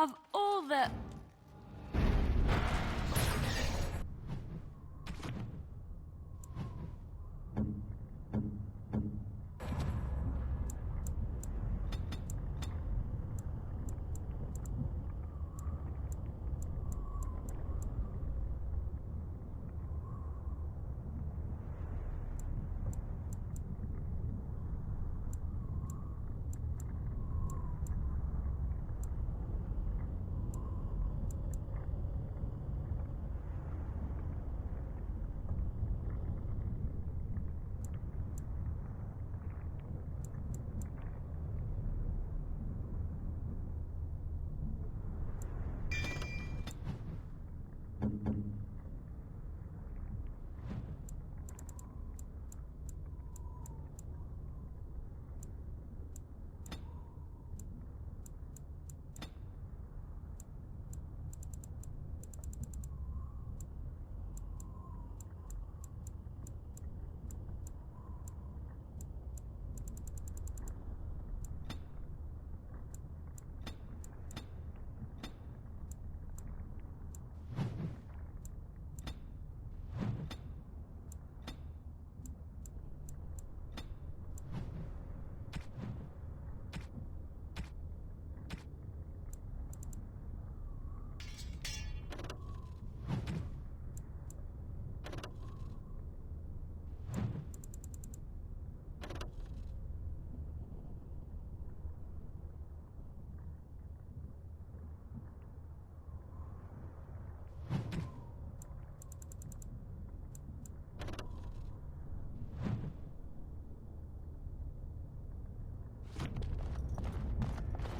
Of all the...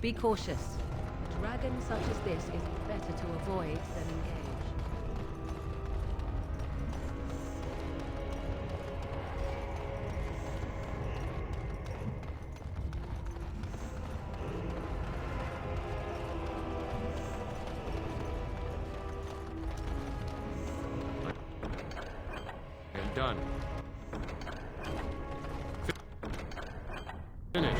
Be cautious. Dragon such as this is better to avoid than engage. And done. Finish.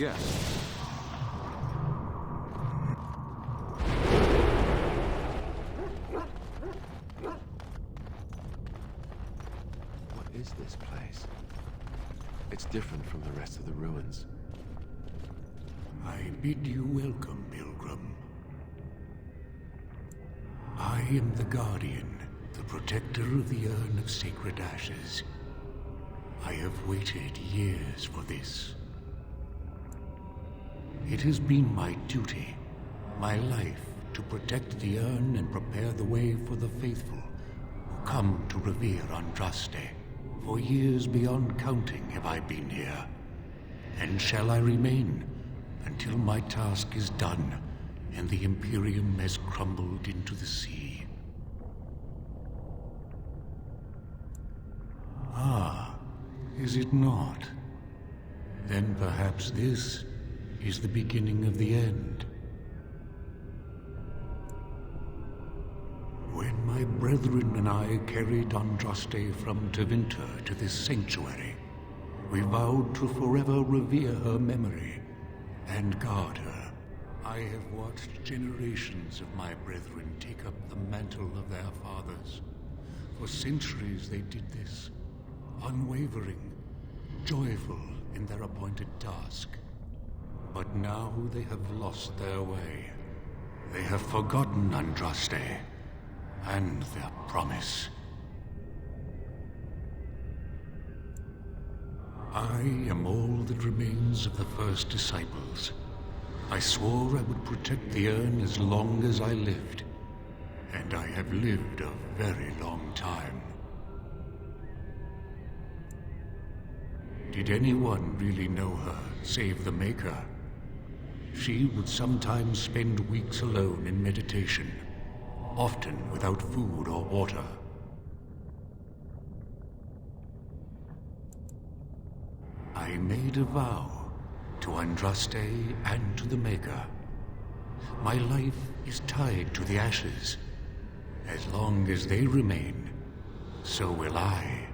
Yes. What is this place? It's different from the rest of the ruins. I bid you welcome, pilgrim. I am the Guardian, the protector of the Urn of Sacred Ashes. I have waited years for this. It has been my duty, my life, to protect the urn and prepare the way for the faithful who come to revere Andraste. For years beyond counting have I been here, and shall I remain until my task is done and the Imperium has crumbled into the sea. Ah, is it not? Then perhaps this is the beginning of the end. When my brethren and I carried Andraste from Tevinter to this sanctuary, we vowed to forever revere her memory and guard her. I have watched generations of my brethren take up the mantle of their fathers. For centuries they did this, unwavering, joyful in their appointed task. But now they have lost their way. They have forgotten Andraste and their promise. I am all that remains of the first disciples. I swore I would protect the urn as long as I lived, and I have lived a very long time. Did anyone really know her, save the Maker? She would sometimes spend weeks alone in meditation, often without food or water. I made a vow to Andraste and to the Maker. My life is tied to the ashes. As long as they remain, so will I.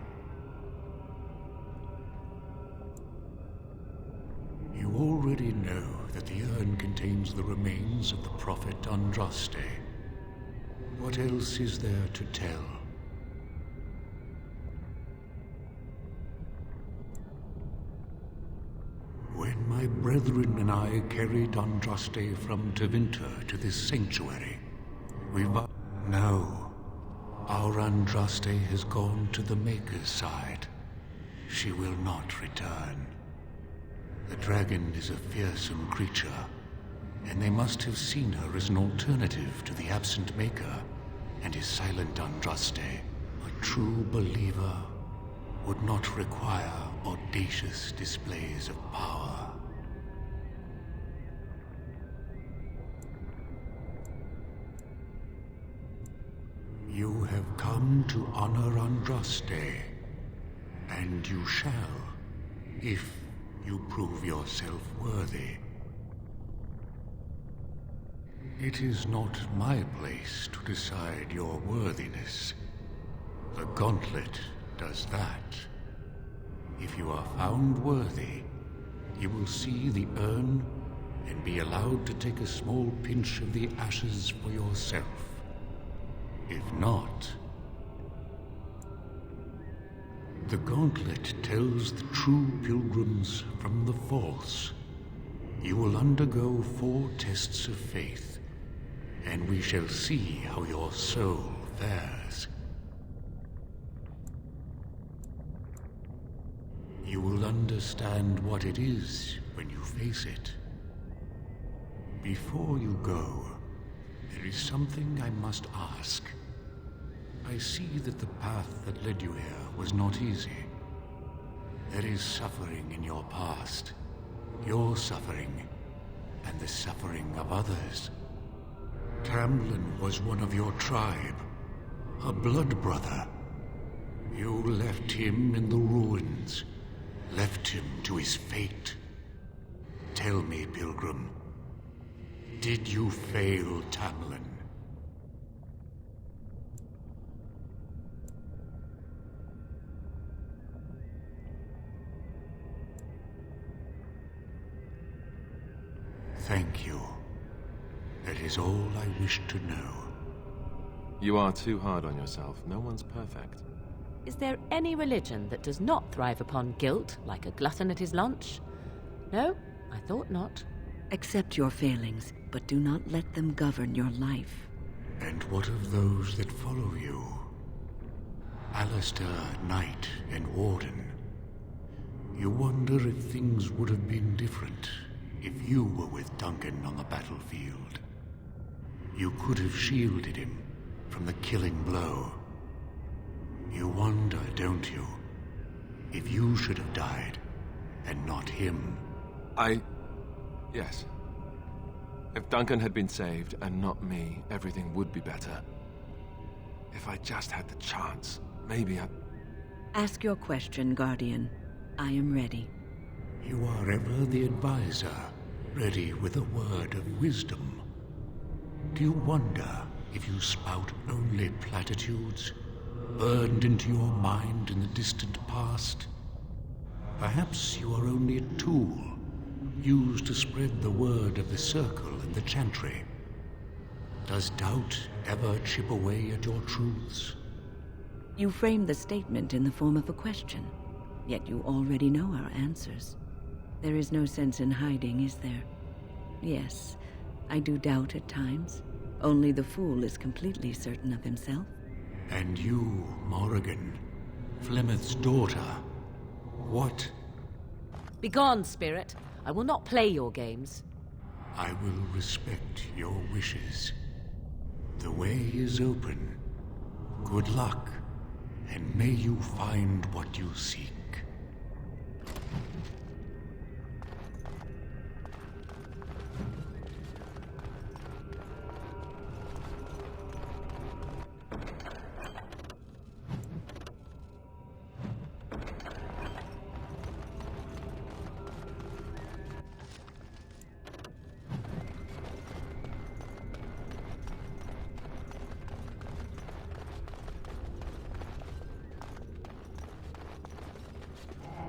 You already know that the urn contains the remains of the prophet Andraste. What else is there to tell? When my brethren and I carried Andraste from Tevinter to this sanctuary, we vowed... No, our Andraste has gone to the Maker's side. She will not return. The dragon is a fearsome creature, and they must have seen her as an alternative to the absent Maker and his silent Andraste. A true believer would not require audacious displays of power. You have come to honor Andraste, and you shall, if you prove yourself worthy. It is not my place to decide your worthiness. The gauntlet does that. If you are found worthy, you will see the urn and be allowed to take a small pinch of the ashes for yourself. If not, the gauntlet tells the true pilgrims from the false. You will undergo 4 tests of faith, and we shall see how your soul fares. You will understand what it is when you face it. Before you go, there is something I must ask. I see that the path that led you here was not easy. There is suffering in your past. Your suffering, and the suffering of others. Tamlin was one of your tribe, a blood brother. You left him in the ruins, left him to his fate. Tell me, Pilgrim, did you fail Tamlin? Thank you. That is all I wish to know. You are too hard on yourself. No one's perfect. Is there any religion that does not thrive upon guilt, like a glutton at his lunch? No, I thought not. Accept your failings, but do not let them govern your life. And what of those that follow you? Alistair, Knight, and Warden. You wonder if things would have been different if you were with Duncan on the battlefield. You could have shielded him from the killing blow. You wonder, don't you, if you should have died and not him? Yes. If Duncan had been saved and not me, everything would be better. If I just had the chance, maybe I... Ask your question, Guardian. I am ready. You are ever the advisor, ready with a word of wisdom. Do you wonder if you spout only platitudes, burned into your mind in the distant past? Perhaps you are only a tool, used to spread the word of the circle and the chantry. Does doubt ever chip away at your truths? You framed the statement in the form of a question, yet you already know our answers. There is no sense in hiding, is there? Yes, I do doubt at times. Only the fool is completely certain of himself. And you, Morrigan, Flemeth's daughter, what? Begone, spirit. I will not play your games. I will respect your wishes. The way is open. Good luck, and may you find what you seek.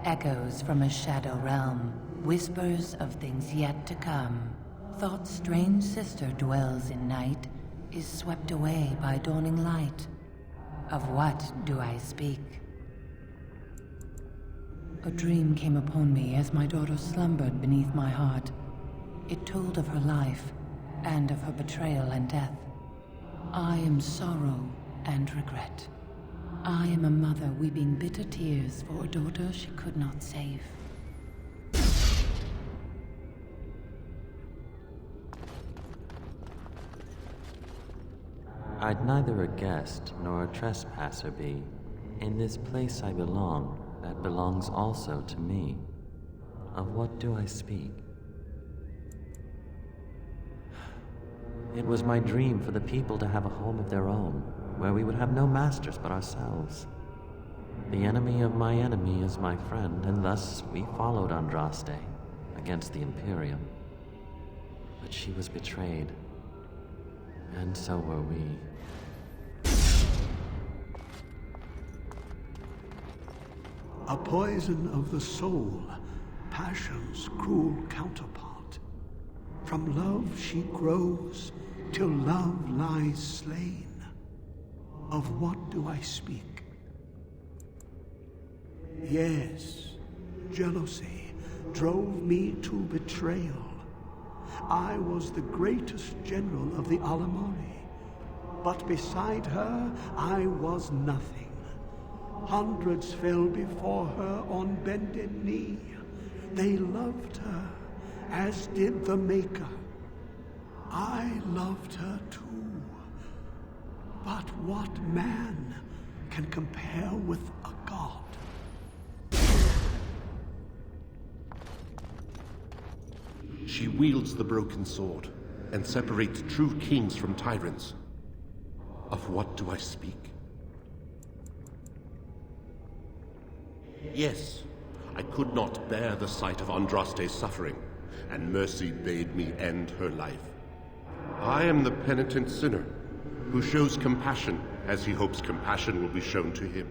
Echoes from a shadow realm, whispers of things yet to come. Thought's strange sister dwells in night, is swept away by dawning light. Of what do I speak? A dream came upon me as my daughter slumbered beneath my heart. It told of her life, and of her betrayal and death. I am sorrow and regret. I am a mother weeping bitter tears for a daughter she could not save. I'd neither a guest nor a trespasser be. In this place I belong, that belongs also to me. Of what do I speak? It was my dream for the people to have a home of their own, where we would have no masters but ourselves. The enemy of my enemy is my friend, and thus we followed Andraste against the Imperium. But she was betrayed, and so were we. A poison of the soul, passion's cruel counterpart. From love she grows, till love lies slain. Of what do I speak? Yes, jealousy drove me to betrayal. I was the greatest general of the Alamari, but beside her I was nothing. Hundreds fell before her on bended knee. They loved her, as did the Maker. I loved her too. But what man can compare with a god? She wields the broken sword and separates true kings from tyrants. Of what do I speak? Yes, I could not bear the sight of Andraste's suffering, and mercy bade me end her life. I am the penitent sinner who shows compassion as he hopes compassion will be shown to him.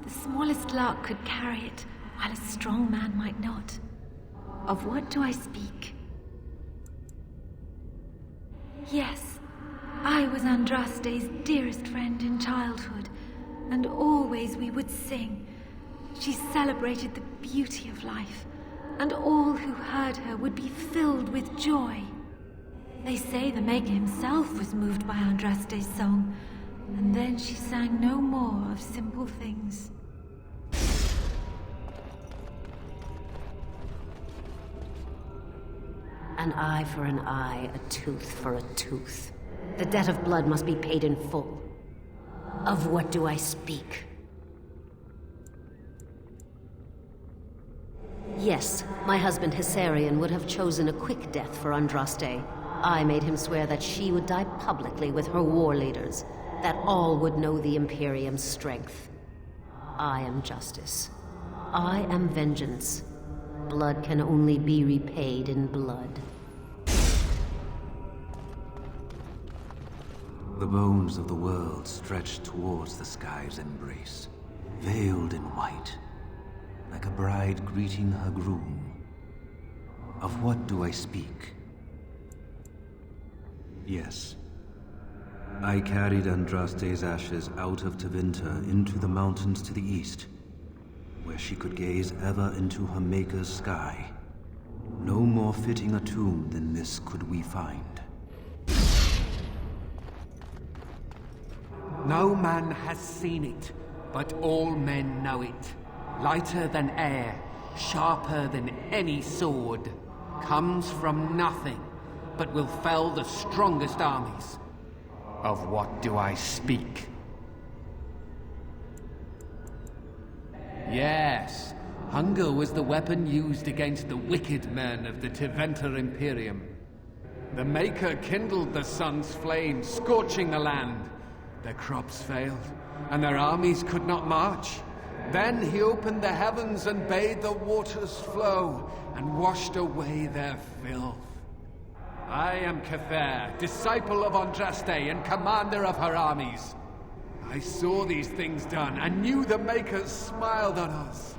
The smallest lark could carry it, while a strong man might not. Of what do I speak? Yes, I was Andraste's dearest friend in childhood, and always we would sing. She celebrated the beauty of life, and all who heard her would be filled with joy. They say the Maker himself was moved by Andraste's song, and then she sang no more of simple things. An eye for an eye, a tooth for a tooth. The debt of blood must be paid in full. Of what do I speak? Yes, my husband Hysarion would have chosen a quick death for Andraste. I made him swear that she would die publicly with her war leaders, that all would know the Imperium's strength. I am justice. I am vengeance. Blood can only be repaid in blood. The bones of the world stretched towards the sky's embrace, veiled in white, like a bride greeting her groom. Of what do I speak? Yes. I carried Andraste's ashes out of Tevinter into the mountains to the east, where she could gaze ever into her Maker's sky. No more fitting a tomb than this could we find. No man has seen it, but all men know it. Lighter than air, sharper than any sword. Comes from nothing, but will fell the strongest armies. Of what do I speak? Yes, hunger was the weapon used against the wicked men of the Tevinter Imperium. The Maker kindled the sun's flame, scorching the land. Their crops failed, and their armies could not march. Then he opened the heavens and bade the waters flow, and washed away their filth. I am Cathair, disciple of Andraste and commander of her armies. I saw these things done, and knew the Makers smiled on us.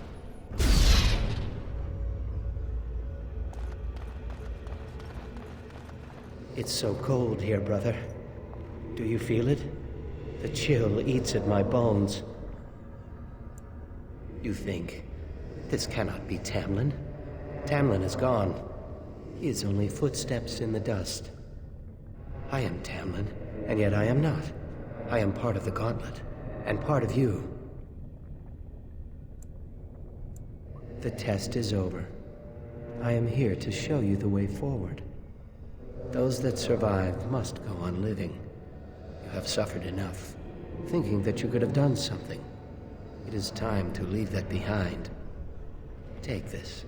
It's so cold here, brother. Do you feel it? The chill eats at my bones. You think, this cannot be Tamlin. Tamlin is gone. He is only footsteps in the dust. I am Tamlin, and yet I am not. I am part of the Gauntlet, and part of you. The test is over. I am here to show you the way forward. Those that survive must go on living. You have suffered enough, thinking that you could have done something. It is time to leave that behind. Take this.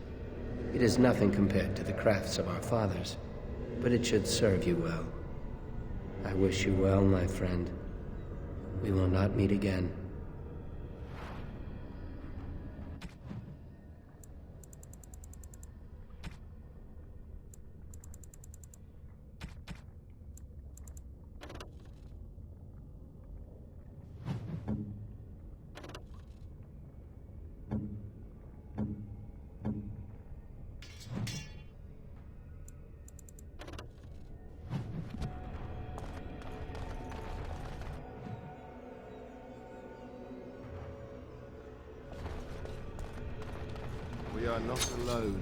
It is nothing compared to the crafts of our fathers, but it should serve you well. I wish you well, my friend. We will not meet again. We are not alone.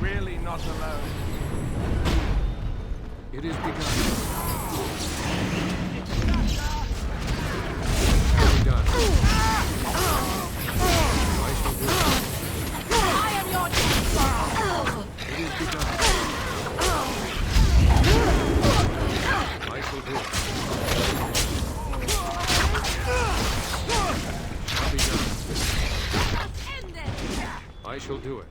Really not alone. It is begun. Done. I shall do it. I am your death! It is begun. I shall do it. I shall do it.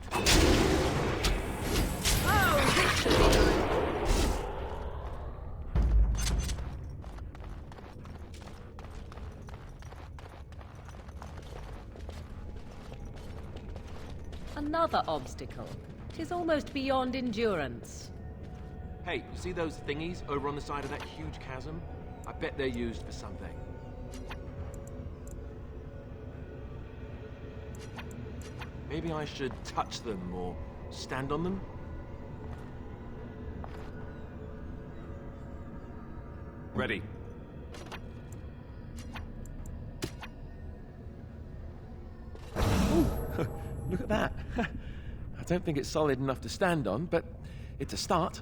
Another obstacle. 'Tis almost beyond endurance. Hey, you see those thingies over on the side of that huge chasm? I bet they're used for something. Maybe I should touch them or stand on them? Ready. Ooh, look at that. I don't think it's solid enough to stand on, but it's a start.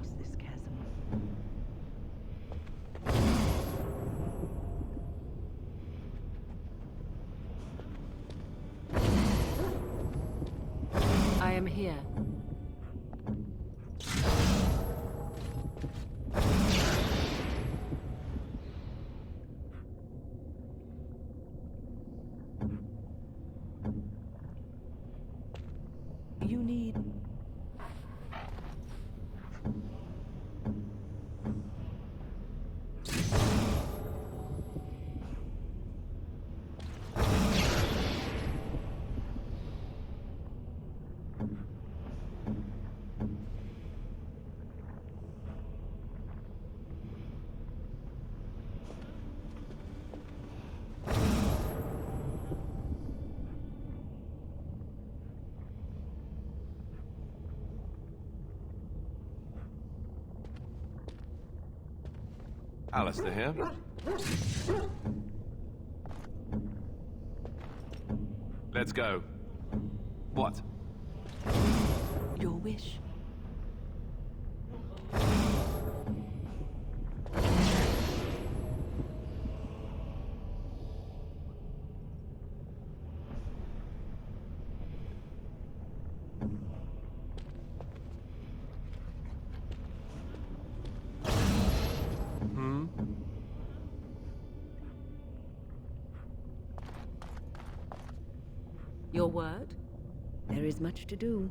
cross this chasm. I am here. You need... Alistair here. Let's go. What? Your wish. Your word? There is much to do.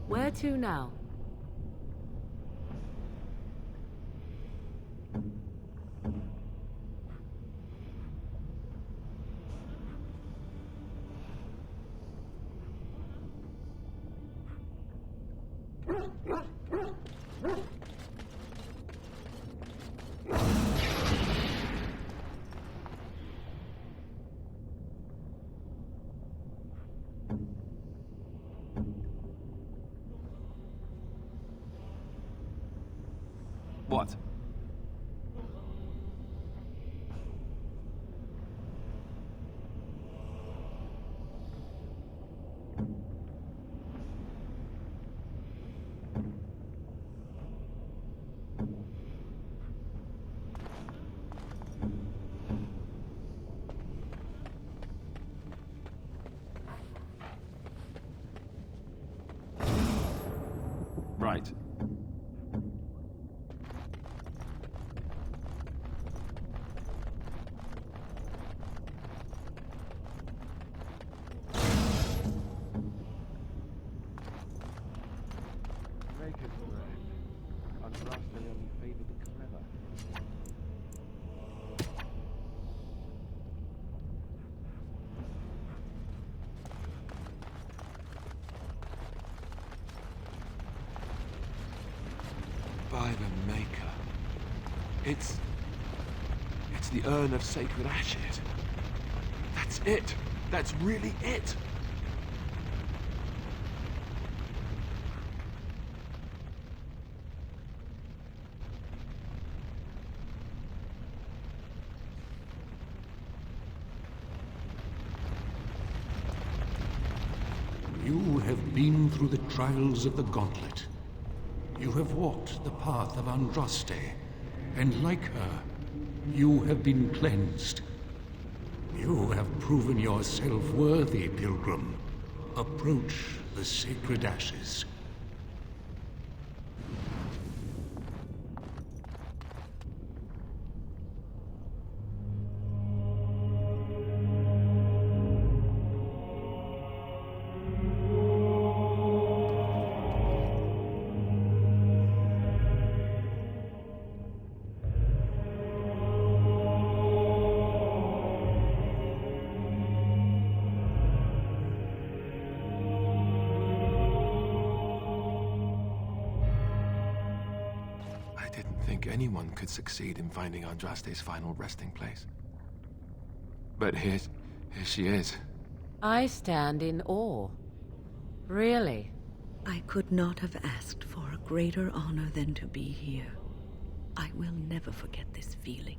Where to now? What? Right. By the Maker. It's the urn of sacred ashes. That's it. That's really it. You have been through the trials of the Gauntlet. You have walked the path of Andraste, and like her, you have been cleansed. You have proven yourself worthy, Pilgrim. Approach the sacred ashes. Anyone could succeed in finding Andraste's final resting place. But here she is. I stand in awe. Really? I could not have asked for a greater honor than to be here. I will never forget this feeling.